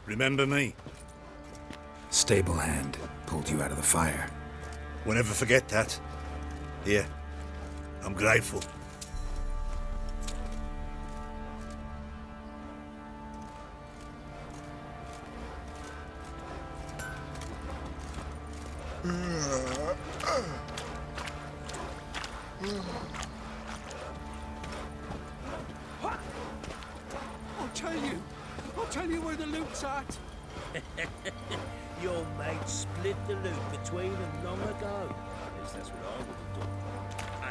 Remember me? Stable hand pulled you out of the fire. We'll never forget that. Here, I'm grateful. I'll tell you where the loot's at. Your mate split the loot between them long ago. At least that's what I would have done.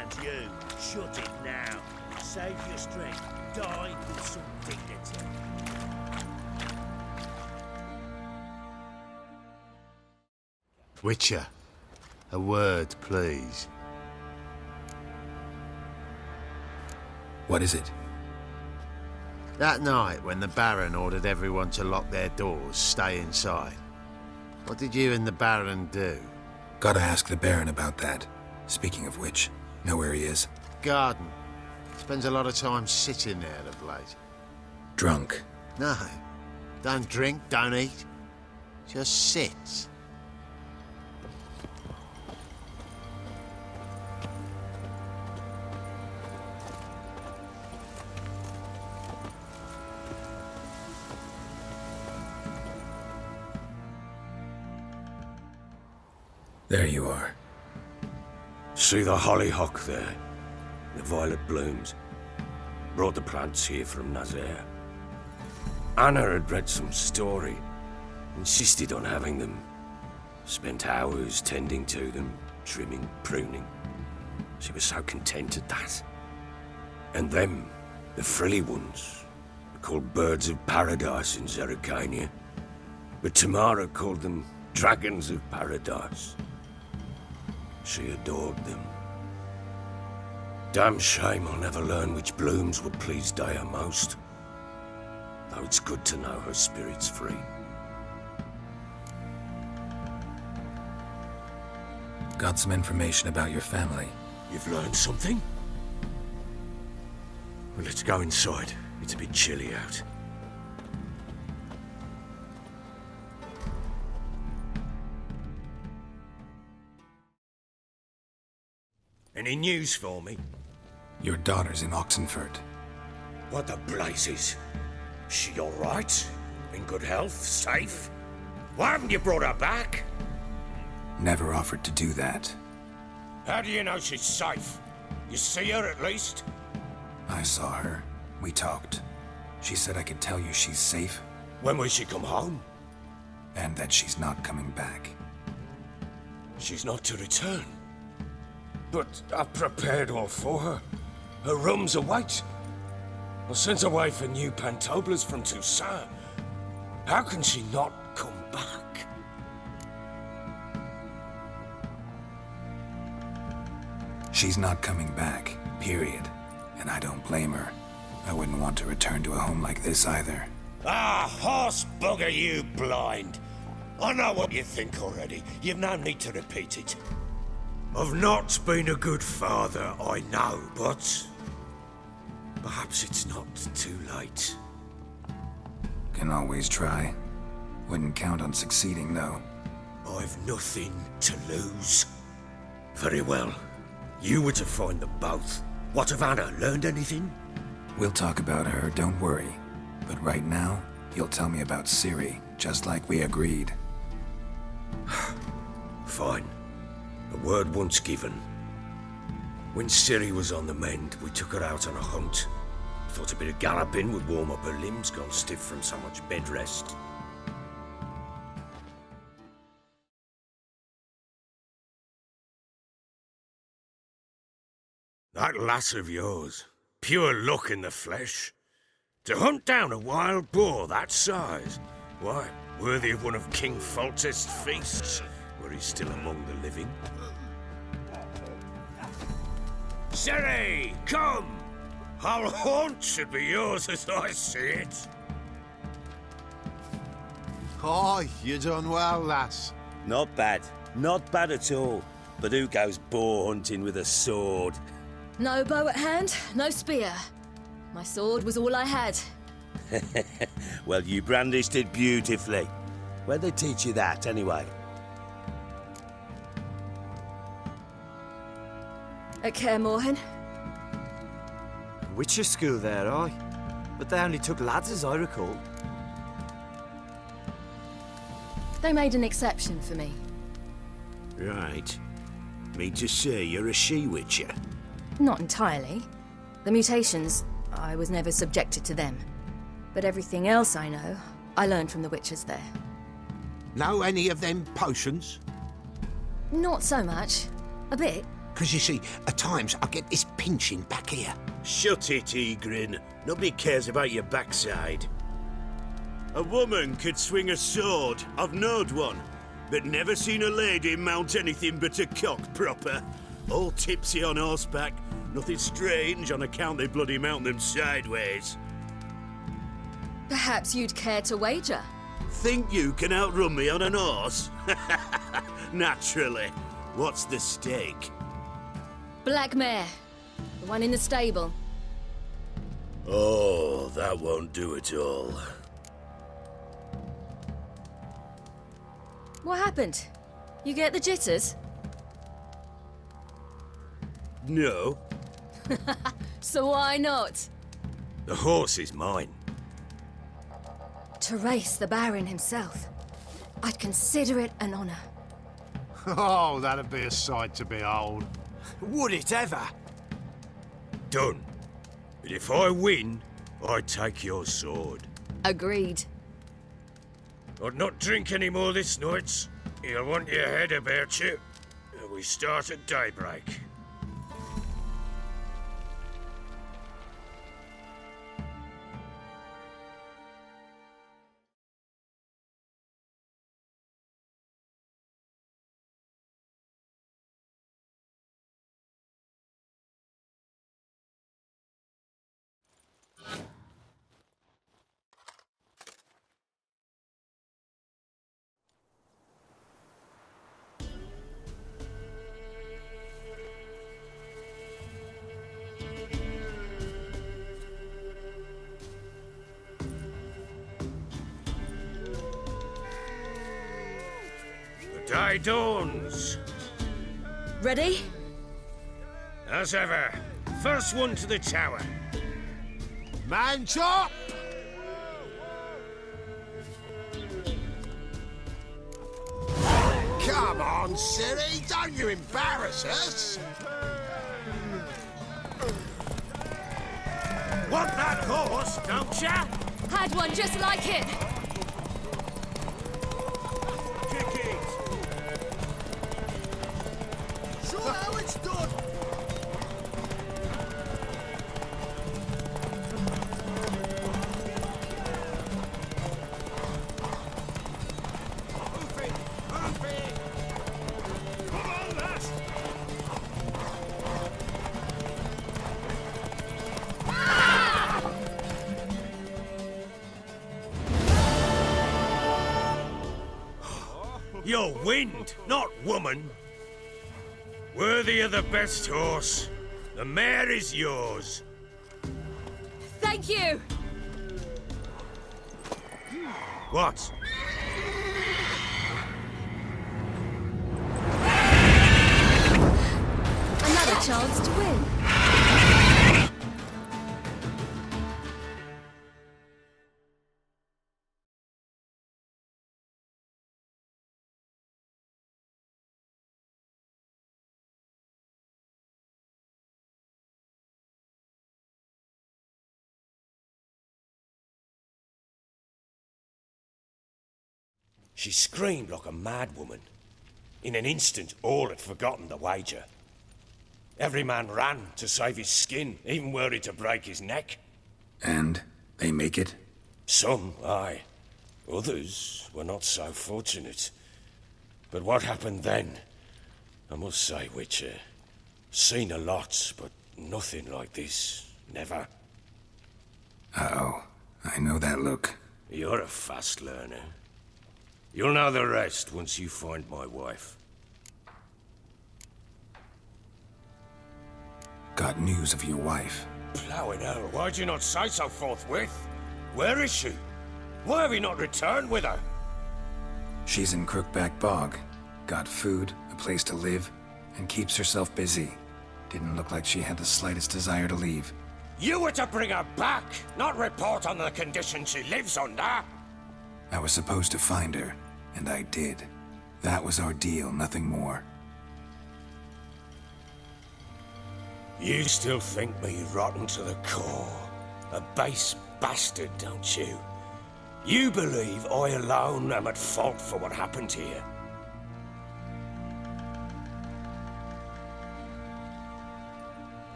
And you, shut it now. Save your strength. Die with some dignity. Witcher, a word, please. What is it? That night when the Baron ordered everyone to lock their doors, stay inside, what did you and the Baron do? Gotta ask the Baron about that. Speaking of which, know where he is? Garden. Spends a lot of time sitting there of late. Drunk. No. Don't drink, don't eat. Just sits. There you are. See the hollyhock there? The violet blooms. Brought the plants here from Nazaire. Anna had read some story. Insisted on having them. Spent hours tending to them, trimming, pruning. She was so content at that. And them, the frilly ones, are called birds of paradise in Zerrikania. But Tamara called them dragons of paradise. She adored them. Damn shame I'll never learn which blooms would please Dea most. Though it's good to know her spirit's free. Got some information about your family. You've learned something? Well, let's go inside. It's a bit chilly out. Any news for me? Your daughter's in Oxenfurt. What the blazes? She all right? In good health? Safe? Why haven't you brought her back? Never offered to do that. How do you know she's safe? You see her at least? I saw her. We talked. She said I could tell you she's safe. When will she come home? And that she's not coming back. She's not to return. But I've prepared all for her. Her rooms await. I sent away for new pantoblas from Toussaint. How can she not come back? She's not coming back, period. And I don't blame her. I wouldn't want to return to a home like this either. Ah, horse bugger you, blind. I know what you think already. You've no need to repeat it. I've not been a good father, I know, but perhaps it's not too late. Can always try. Wouldn't count on succeeding, though. I've nothing to lose. Very well. You were to find them both. What of Anna? Learned anything? We'll talk about her, don't worry. But right now, you'll tell me about Ciri, just like we agreed. Fine. A word once given. When Ciri was on the mend, we took her out on a hunt. Thought a bit of galloping would warm up her limbs, gone stiff from so much bed rest. That lass of yours, pure luck in the flesh. To hunt down a wild boar that size, why, worthy of one of King Foltest's feasts, were he still among the living. Ciri, come! Our haunt should be yours as I see it. Aye, you done well, lass. Not bad. Not bad at all. But who goes boar hunting with a sword? No bow at hand, no spear. My sword was all I had. Well, you brandished it beautifully. Where'd they teach you that, anyway? At Kaer Morhen? Witcher school there, aye. But they only took lads, as I recall. They made an exception for me. Right. Mean to say you're a she-witcher? Not entirely. The mutations, I was never subjected to them. But everything else I know, I learned from the witchers there. Know any of them potions? Not so much. A bit. Because you see, at times I get this pinching back here. Shut it, Egrin. Nobody cares about your backside. A woman could swing a sword. I've knowed one. But never seen a lady mount anything but a cock proper. All tipsy on horseback. Nothing strange on account they bloody mount them sideways. Perhaps you'd care to wager? Think you can outrun me on an horse? Naturally. What's the stake? Black mare. The one in the stable. Oh, that won't do it all. What happened? You get the jitters? No. So why not? The horse is mine. To race the Baron himself. I'd consider it an honor. Oh, that'd be a sight to behold. Would it ever? Done. But if I win, I take your sword. Agreed. I'd not drink any more this night. You'll want your head about you. We start at daybreak. Day dawns. Ready? As ever, first one to the tower. Man chop! Come on, silly, don't you embarrass us! Want that horse, don't ya? Had one just like it. Kick it. Show how it's done. Move it, move it. Come on, lass. You're wind, not woman. Worthy of the best horse. The mare is yours. Thank you. What? Another chance to win. She screamed like a mad woman. In an instant, all had forgotten the wager. Every man ran to save his skin, even were it to break his neck. And they make it? Some, aye. Others were not so fortunate. But what happened then? I must say, Witcher, seen a lot, but nothing like this. Never. Uh-oh. I know that look. You're a fast learner. You'll know the rest once you find my wife. Got news of your wife. Plowing hell, why'd you not say so forthwith? Where is she? Why have you not returned with her? She's in Crookback Bog. Got food, a place to live, and keeps herself busy. Didn't look like she had the slightest desire to leave. You were to bring her back, not report on the conditions she lives under. I was supposed to find her, and I did. That was our deal, nothing more. You still think me rotten to the core. A base bastard, don't you? You believe I alone am at fault for what happened here.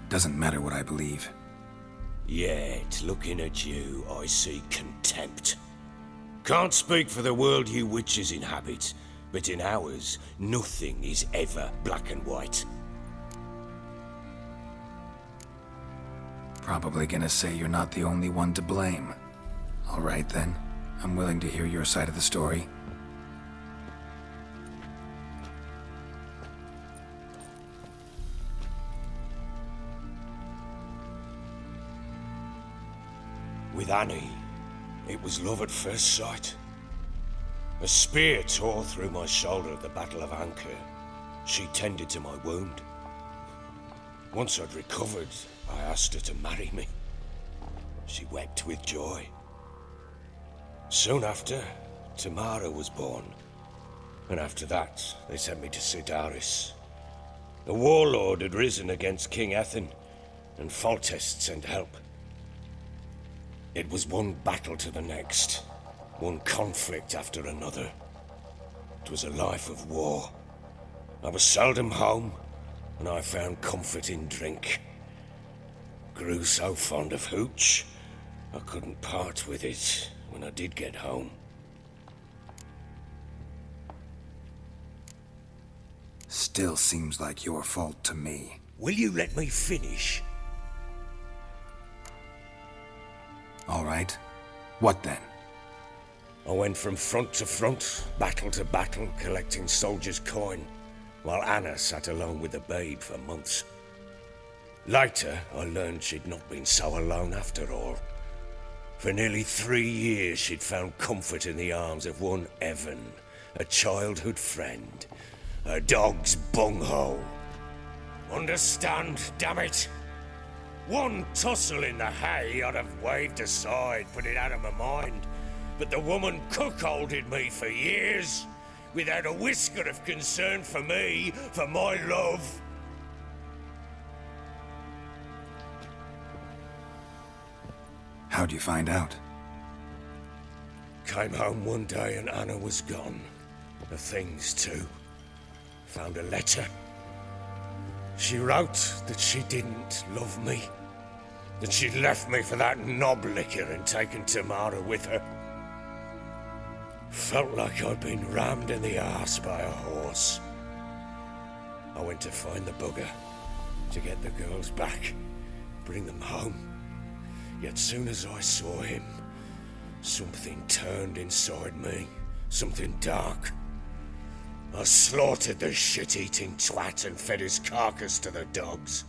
Doesn't matter what I believe. Yet, looking at you, I see contempt. Can't speak for the world you witches inhabit, but in ours, nothing is ever black and white. Probably gonna say you're not the only one to blame. All right then, I'm willing to hear your side of the story. With Annie, it was love at first sight. A spear tore through my shoulder at the Battle of Anchor. She tended to my wound. Once I'd recovered, I asked her to marry me. She wept with joy. Soon after, Tamara was born. And after that, they sent me to Cidaris. A warlord had risen against King Ethain, and Foltest sent help. It was one battle to the next, one conflict after another. It was a life of war. I was seldom home, and I found comfort in drink. Grew so fond of hooch, I couldn't part with it when I did get home. Still seems like your fault to me. Will you let me finish? All right. What then? I went from front to front, battle to battle, collecting soldiers' coin, while Anna sat alone with the babe for months. Later, I learned she'd not been so alone after all. For nearly 3 years, she'd found comfort in the arms of one Evan, a childhood friend, a dog's bunghole. Understand, damn it? One tussle in the hay I'd have waved aside, put it out of my mind. But the woman cuckolded me for years, without a whisker of concern for me, for my love. How'd you find out? Came home one day and Anna was gone. The things too. Found a letter. She wrote that she didn't love me. That she'd left me for that knob licker and taken Tamara with her. Felt like I'd been rammed in the arse by a horse. I went to find the bugger, to get the girls back, bring them home. Yet soon as I saw him, something turned inside me, something dark. I slaughtered the shit-eating twat and fed his carcass to the dogs.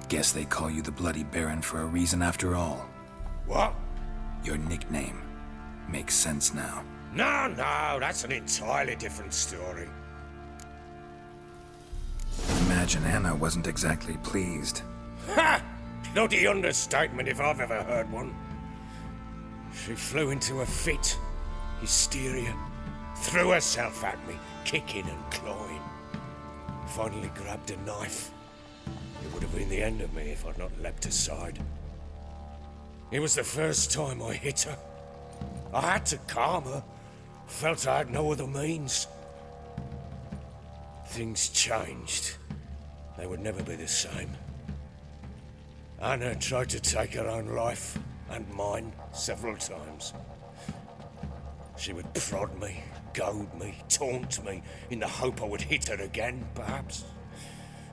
Guess they call you the Bloody Baron for a reason after all. What? Your nickname. Makes sense now. No, that's an entirely different story. Imagine Anna wasn't exactly pleased. Ha! Bloody understatement if I've ever heard one. She flew into a fit. Hysteria. Threw herself at me, kicking and clawing. Finally grabbed a knife. It would have been the end of me if I'd not leapt aside. It was the first time I hit her. I had to calm her. Felt I had no other means. Things changed. They would never be the same. Anna tried to take her own life, and mine, several times. She would prod me, goad me, taunt me, in the hope I would hit her again, perhaps.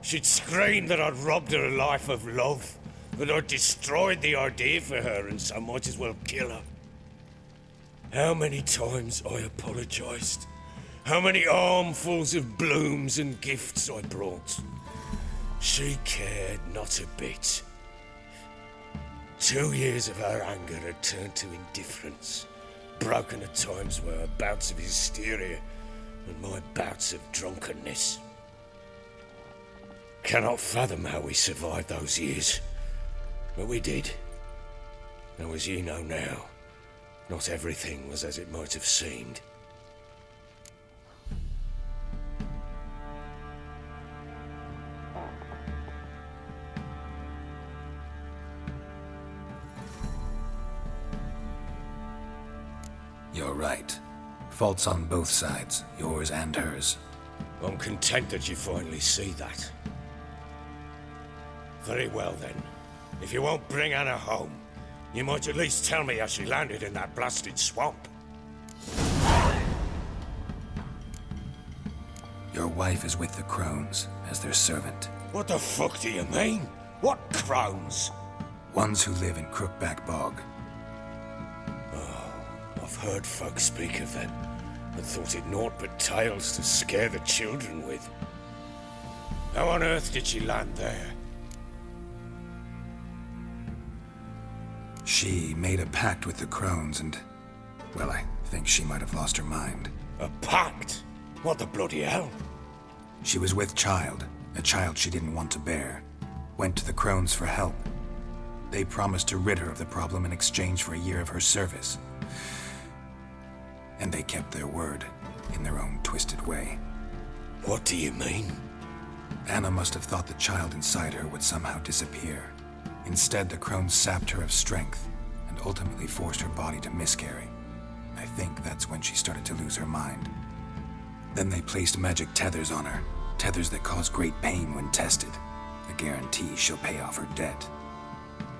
She'd scream that I'd robbed her life of love, that I'd destroyed the idea for her and so might as well kill her. How many times I apologised. How many armfuls of blooms and gifts I brought. She cared not a bit. 2 years of her anger had turned to indifference, broken at times by her bouts of hysteria and my bouts of drunkenness. Cannot fathom how we survived those years, but we did. Though as you know now, not everything was as it might have seemed. You're right. Faults on both sides, yours and hers. I'm content that you finally see that. Very well then. If you won't bring Anna home, you might at least tell me how she landed in that blasted swamp. Your wife is with the Crones, as their servant. What the fuck do you mean? What crones? Ones who live in Crookback Bog. I've heard folk speak of them, but thought it naught but tales to scare the children with. How on earth did she land there? She made a pact with the Crones and... well, I think she might have lost her mind. A pact? What the bloody hell? She was with child, a child she didn't want to bear. Went to the Crones for help. They promised to rid her of the problem in exchange for a year of her service. And they kept their word, in their own twisted way. What do you mean? Anna must have thought the child inside her would somehow disappear. Instead, the Crones sapped her of strength, and ultimately forced her body to miscarry. I think that's when she started to lose her mind. Then they placed magic tethers on her, tethers that cause great pain when tested. A guarantee she'll pay off her debt.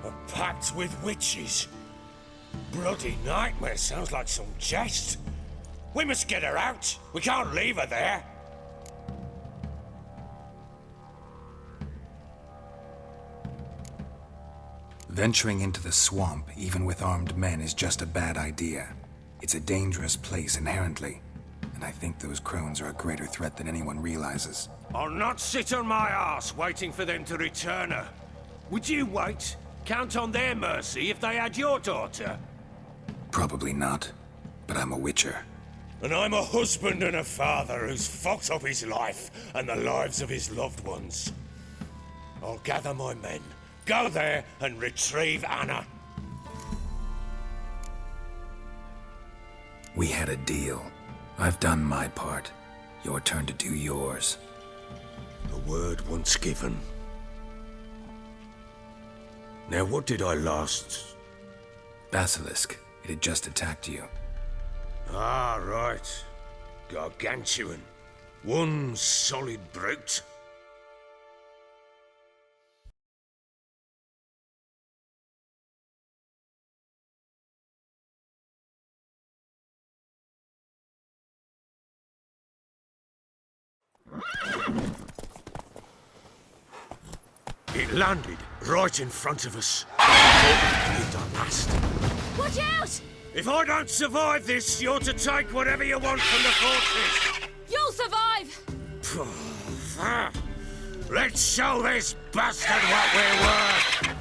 A pact with witches? Bloody nightmare, sounds like some jest. We must get her out. We can't leave her there. Venturing into the swamp, even with armed men, is just a bad idea. It's a dangerous place inherently, and I think those Crones are a greater threat than anyone realizes. I'll not sit on my arse waiting for them to return her. Would you wait? Count on their mercy if they had your daughter? Probably not, but I'm a witcher. And I'm a husband and a father who's fucked up his life and the lives of his loved ones. I'll gather my men, go there and retrieve Anna. We had a deal. I've done my part. Your turn to do yours. A word once given. Now what did I last... Basilisk. It had just attacked you. Ah, right. Gargantuan. One solid brute. It landed right in front of us. It's our last. Watch out! If I don't survive this, you're to take whatever you want from the fortress. You'll survive! Let's show this bastard what we're worth.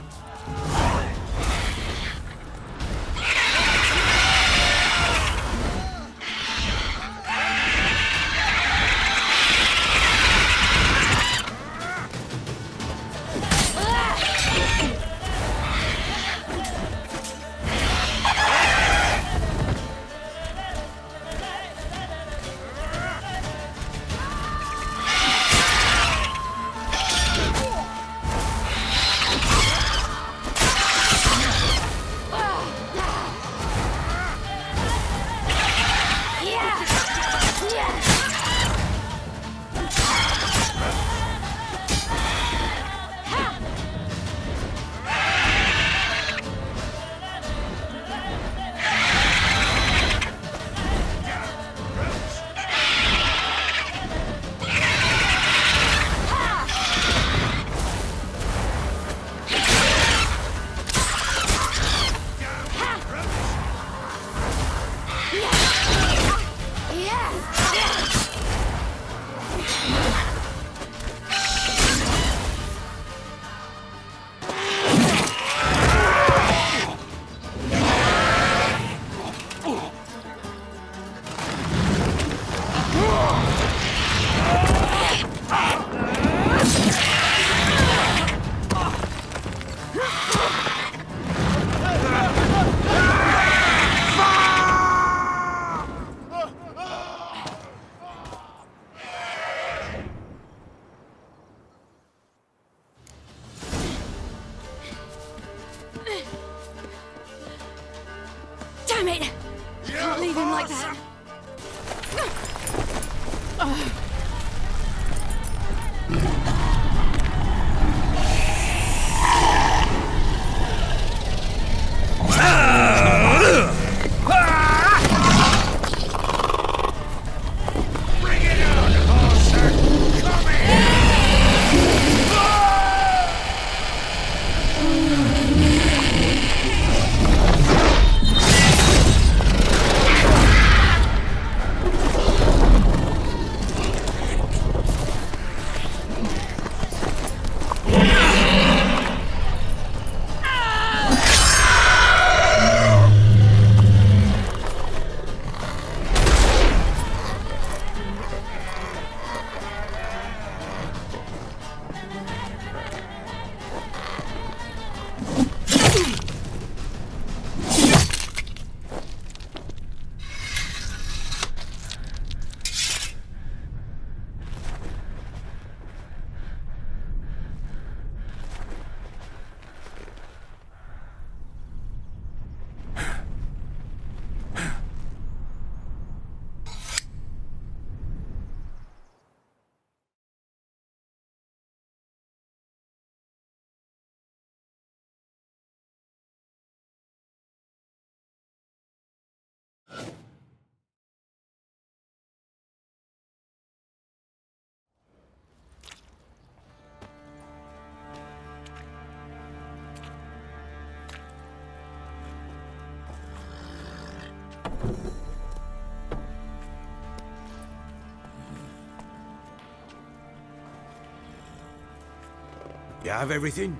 You have everything?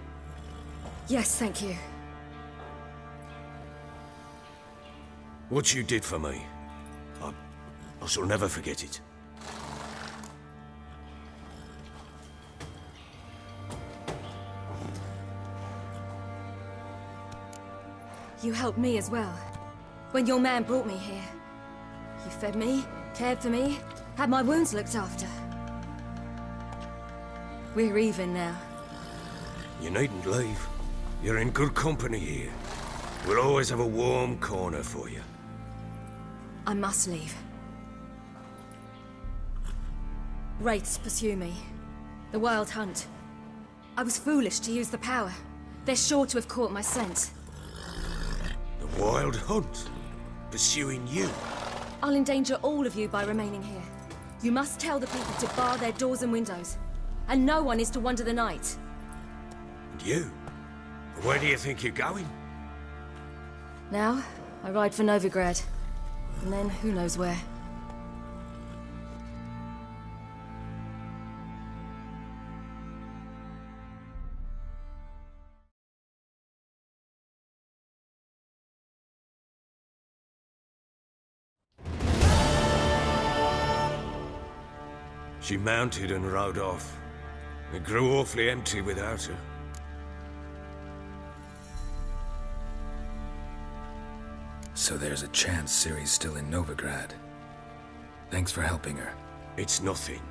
Yes, thank you. What you did for me, I shall never forget it. You helped me as well. When your man brought me here. You fed me, cared for me, had my wounds looked after. We're even now. You needn't leave. You're in good company here. We'll always have a warm corner for you. I must leave. Wraiths pursue me. The Wild Hunt. I was foolish to use the power. They're sure to have caught my scent. The Wild Hunt? Pursuing you? I'll endanger all of you by remaining here. You must tell the people to bar their doors and windows. And no one is to wander the night. And you? Where do you think you're going? Now, I ride for Novigrad. And then, who knows where. She mounted and rode off. It grew awfully empty without her. So there's a chance Ciri's still in Novigrad. Thanks for helping her. It's nothing.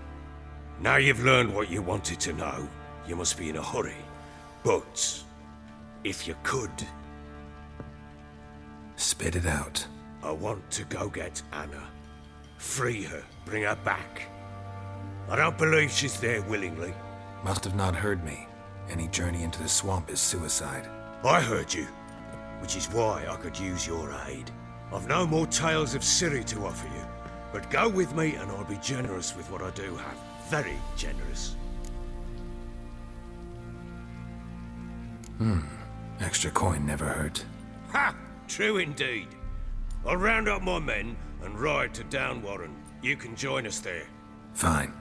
Now you've learned what you wanted to know, you must be in a hurry. But, if you could... Spit it out. I want to go get Anna. Free her, bring her back. I don't believe she's there willingly. Must have not heard me. Any journey into the swamp is suicide. I heard you, which is why I could use your aid. I've no more tales of Ciri to offer you, but go with me and I'll be generous with what I do have. Very generous. Extra coin never hurt. Ha! True indeed. I'll round up my men and ride to Downwarren. You can join us there. Fine.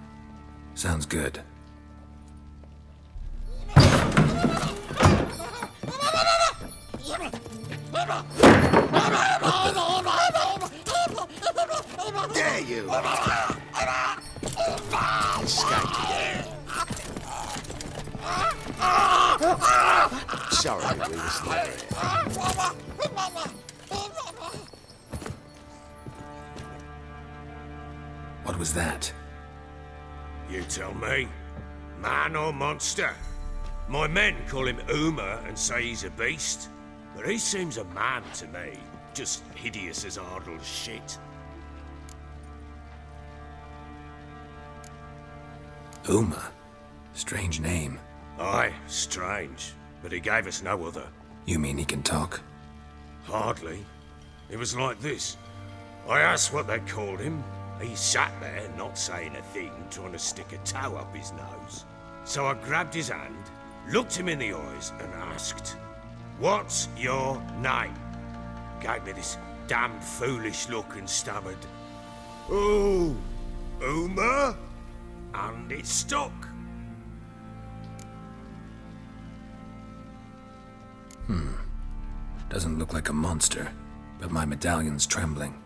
Sounds good. There you are. Escaped again. Sorry, we was near it. What was that? You tell me. Man or monster? My men call him Uma and say he's a beast. But he seems a man to me. Just hideous as Ardle's shit. Uma? Strange name. Aye, strange. But he gave us no other. You mean he can talk? Hardly. It was like this. I asked what they called him. He sat there, not saying a thing, trying to stick a toe up his nose. So I grabbed his hand, looked him in the eyes, and asked, "What's your name?" Gave me this damned foolish look and stammered, "Oh, Uma?" And it stuck. Doesn't look like a monster, but my medallion's trembling.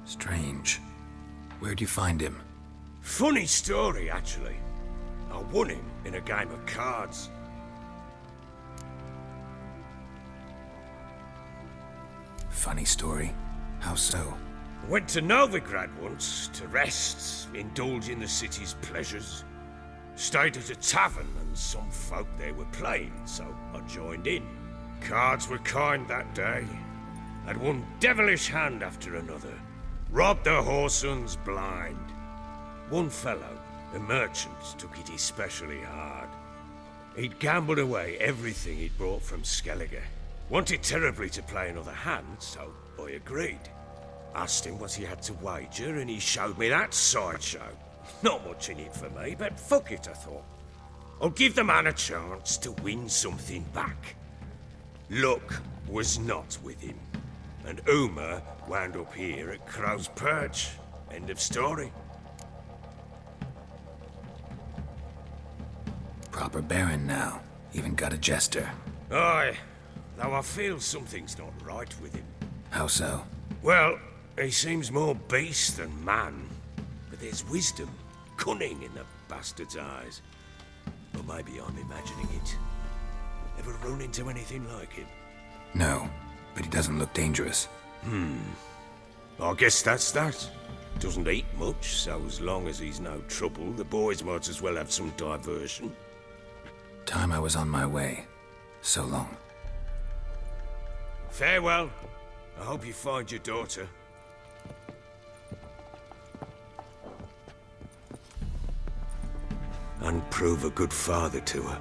Strange. Where'd you find him? Funny story, actually. I won him in a game of cards. Funny story. How so? I went to Novigrad once to rest, indulge in the city's pleasures. Stayed at a tavern and some folk there were playing, so I joined in. Cards were kind that day. Had one devilish hand after another. Robbed the Whoresons blind. One fellow, a merchant, took it especially hard. He'd gambled away everything he'd brought from Skellige. Wanted terribly to play another hand, so I agreed. Asked him what he had to wager, and he showed me that sideshow. Not much in it for me, but fuck it, I thought. I'll give the man a chance to win something back. Luck was not with him, and Uma wound up here at Crow's Perch. End of story. Proper Baron now. Even got a jester. Aye, though I feel something's not right with him. How so? Well, he seems more beast than man. But there's wisdom, cunning in the bastard's eyes. Or maybe I'm imagining it. Ever run into anything like him? No, but he doesn't look dangerous. I guess that's that. Doesn't eat much, so as long as he's no trouble, the boys might as well have some diversion. Time I was on my way. So long. Farewell. I hope you find your daughter. And prove a good father to her.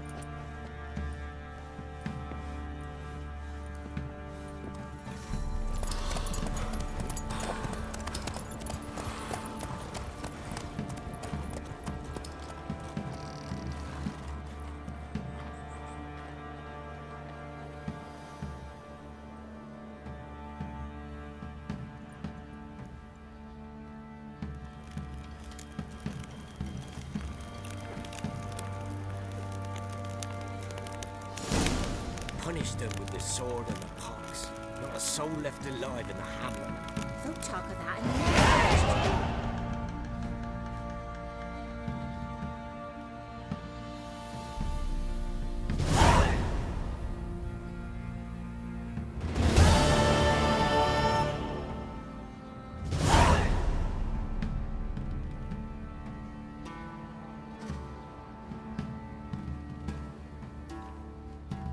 Punished them with the sword and the pox. Not a soul left alive in the hamlet. Folk talk of that and never